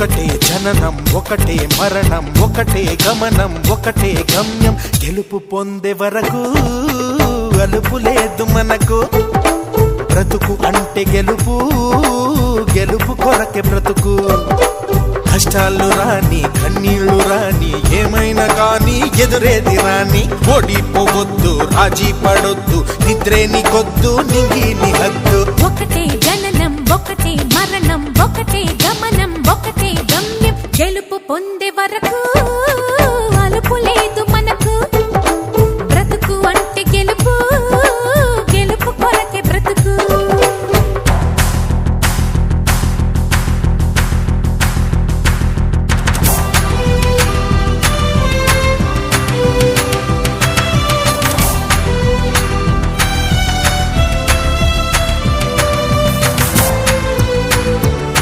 ఒకటే జననం ఒకటే మరణం ఒకటే గమనం ఒకటే గమ్యం గెలుపు పొందే వరకు అలుపు లేదు మనకు బ్రతుకు అంటే గెలుపు గెలుపు కొరకే బ్రతుకు కష్టాలు రాని కన్నీళ్లు రాని ఏమైనా కానీ ఎదురేది రాని ఓడిపోవద్దు రాజీ పడొద్దు నిద్రే నీకొద్దు నింగి నీ హద్దు ఒకటే జననం ఒకటే మరణం ఒకటే గమనం ఒకటే గమ్యం గెలుపు పొందే వరకు